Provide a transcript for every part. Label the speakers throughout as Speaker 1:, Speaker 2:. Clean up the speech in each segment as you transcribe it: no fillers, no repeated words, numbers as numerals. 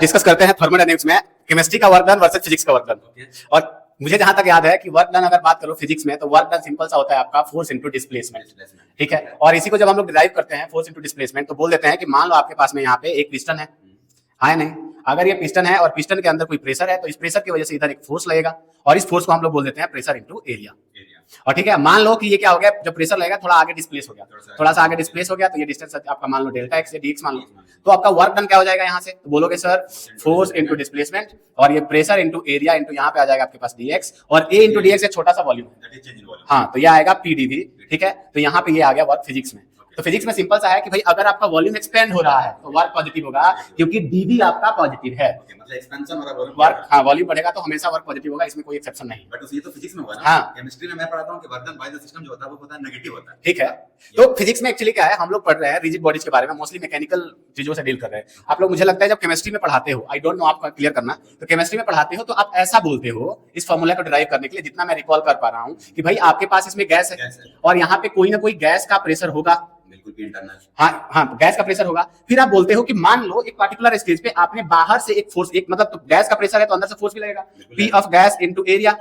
Speaker 1: Discuss करते हैं thermodynamics में केमिस्ट्री का वर्क डन वर्सेस फिजिक्स का वर्क डन। और मुझे जहां तक याद है कि वर्क डन अगर बात करो फिजिक्स में तो वर्क डन सिंपल सा होता है आपका फोर्स इनटू डिस्प्लेसमेंट, ठीक है। और इसी को जब हम लोग डिराइव करते हैं फोर्स इनटू डिस्प्लेसमेंट तो बोल देते हैं कि मान लो आपके पास में यहाँ पे एक पिस्टन है, हाँ नहीं, अगर ये पिस्टन है और पिस्टन के अंदर कोई प्रेशर है तो इस प्रेशर की वजह से इधर एक फोर्स लगेगा और इस फोर्स को हम लोग बोल देते हैं प्रेशर इनटू एरिया। और ठीक है, मान लो कि ये क्या हो गया, जब प्रेशर लगेगा थोड़ा आगे डिस्प्लेस हो गया, थोड़ा सा आगे डिस्प्लेस हो गया तो ये डिस्टेंस आपका मान लो डेल्टा एक्स या डी एक्स मान लो, तो आपका वर्क डन क्या हो जाएगा यहाँ से, तो बोलोगे सर फोर्स इनटू डिस्प्लेसमेंट और ये प्रेशर इनटू एरिया इनटू यहाँ पे आ जाएगा आपके पास डी एक्स और ए इनटू डी एक्स एक छोटा सा वॉल्यूम, हाँ तो ये आएगा पी डी वी, ठीक है। तो यहाँ पे ये आ गया वर्क फिजिक्स में। तो फिजिक्स में सिंपल सा है कि भाई अगर आपका वॉल्यूम एक्सपेंड हो रहा है तो वर्क पॉजिटिव होगा क्योंकि डीवी आपका पॉजिटिव है, मतलब एक्सपेंशन हो रहा है वर्क, हाँ वॉल्यूम बढ़ेगा तो हमेशा वर्क पॉजिटिव होगा, इसमें कोई एक्सेप्शन नहीं।
Speaker 2: बट ये तो फिजिक्स में हुआ ना,
Speaker 1: हाँ
Speaker 2: केमिस्ट्री में मैं पढ़ाता हूं कि work done by the system जो होता है वो होता है नेगेटिव होता है,
Speaker 1: ठीक है। तो फिजिक्स में एक्चुअली क्या है, हम लोग पढ़ रहे हैं रिजिड बॉडीज के बारे में, मोस्टली मैकेनिकल चीजों से डील कर रहे हैं। आप लोग मुझे लगता है जब केमिस्ट्री में पढ़ाते हो, आई डोंट नो आपका क्लियर करना, तो केमिस्ट्री में पढ़ाते हो तो आप ऐसा बोलते हो इस फॉर्मूला को डिराइव करने के लिए, जितना मैं रिकॉल कर पा रहा हूँ कि भाई आपके पास इसमें गैस है और यहाँ पे कोई ना कोई गैस का प्रेशर होगा,
Speaker 2: बिल्कुल भी इंटरनल,
Speaker 1: हाँ गैस का प्रेशर होगा। फिर आप बोलते हो कि मान लो एक पर्टिकुलर स्टेज पे आपने बाहर से एक फोर्स, एक मतलब तो गैस का प्रेशर है तो अंदर से फोर्स भी लगेगा, P of gas into area.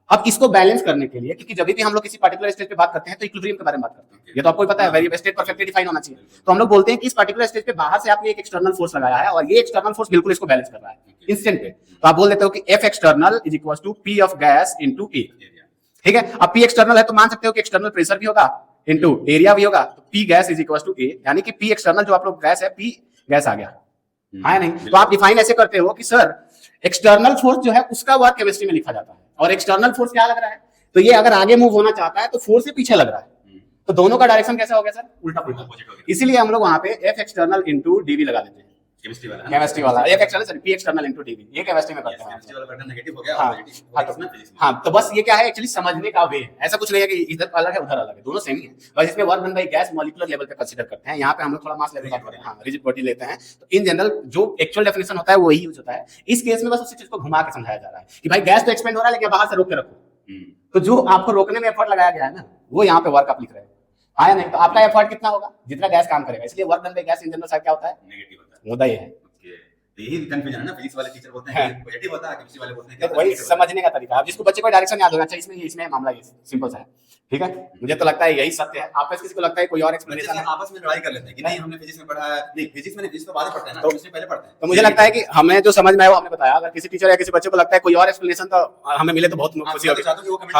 Speaker 1: अब इसको बैलेंस करने के लिए, क्योंकि जब भी हम लोग किसी पर्टिकुलर स्टेज पे बात करते हैं तो इक्विलिब्रियम के बारे में बात करते हैं, ये तो आपको पता है, वेरी स्टेट परफेक्टली डिफाइन होना चाहिए। तो हम लोग बोलते हैं कि इस पर्टिकुलर स्टेज पे बाहर से आपने एक एक्सटर्नल फोर्स लगाया है और ये एक्सटर्नल फोर्स बिल्कुल इसको बैलेंस कर रहा है इंस्टेंट पे, तो आप बोल देते हो कि F external is equal to P of gas into A, ठीक है। अब पी एक्सटर्नल है तो मान सकते हो कि एक्सटर्नल प्रेशर भी होगा इनटू एरिया भी होगा, तो P gas is equal to A, यानी कि पी एक्सटर्नल जो आप लोग गैस है पी गैस आ गया, हाँ नहीं। तो आप डिफाइन ऐसे करते हो कि सर एक्सटर्नल फोर्स जो है उसका वर्क केमिस्ट्री में लिखा जाता है और एक्सटर्नल फोर्स क्या लग रहा है, तो ये अगर आगे मूव होना चाहता है तो फोर्स से पीछे लग रहा है, तो दोनों का डायरेक्शन कैसा हो गया सर, उल्टा पुल्टा। इसीलिए हम लोग वहां पे एफ एक्सटर्नल इनटू डीवी लगा देते हैं, केमिस्ट्री वाला F external sorry P external into dV, ये केमिस्ट्री में करते हैं।
Speaker 2: केमिस्ट्री वाला वर्क डन नेगेटिव हो गया
Speaker 1: हाँ,
Speaker 2: और पॉजिटिव
Speaker 1: हाँ तो बस ये क्या है एक्चुअली समझने का वे है, ऐसा कुछ नहीं है कि इधर अलग है उधर अलग है, दोनों सेम ही है। बस इसमें work done by gas molecular level पे कंसीडर करते हैं, यहाँ पे हम लोग थोड़ा मास लेवल बात करते हैं, हाँ रिजिड बॉडी लेते हैं। तो इन जनरल जो एक्चुअल डेफिनेशन होता है वही यूज होता है। इस केस में बस उसी चीज को घुमा के समझाया जा रहा है कि भाई गैस तो एक्सपेंड हो रहा है लेकिन बाहर से रोक के रखो, तो जो आपको रोकने में एफर्ट लगाया गया है ना वो यहाँ पे वर्क आप लिख रहे हैं, हाँ या नहीं। तो आपका एफर्ट कितना होगा, जितना गैस काम करेगा, इसलिए work done by gas in general side क्या होता है, नेगेटिव होता है, मुद्दा ये है।
Speaker 2: यही कंफ्यूजन है ना, फिजिक्स वाले टीचर बोलते हैं कि पॉजिटिव होता है, केमिस्ट्री वाले बोलते हैं कि
Speaker 1: वही समझने का तरीका है। अब जिसको बच्चे को डायरेक्शन याद होना चाहिए, इसमें मामला ये सिंपल सा है, ठीक है। मुझे तो लगता है यही सत्य है, आपस किसी को लगता है कोई और एक्सप्लेनेशन है,
Speaker 2: आपस में लड़ाई कर लेते हैं कि नहीं हमने फिजिक्स में पढ़ा है, नहीं फिजिक्स में नहीं, फिजिक्स तो बाद में पढ़ते हैं ना, केमिस्ट्री पहले पढ़ते हैं।
Speaker 1: तो मुझे लगता है कि हमें जो समझ में आया वो हमने बताया, अगर किसी टीचर या किसी बच्चे को लगता है कोई और एक्सप्लेनेशन तो हमें मिले तो बहुत खुशी होगी।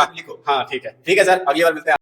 Speaker 2: हाँ ठीक है,
Speaker 1: ठीक है सर, अगली बार मिलते हैं।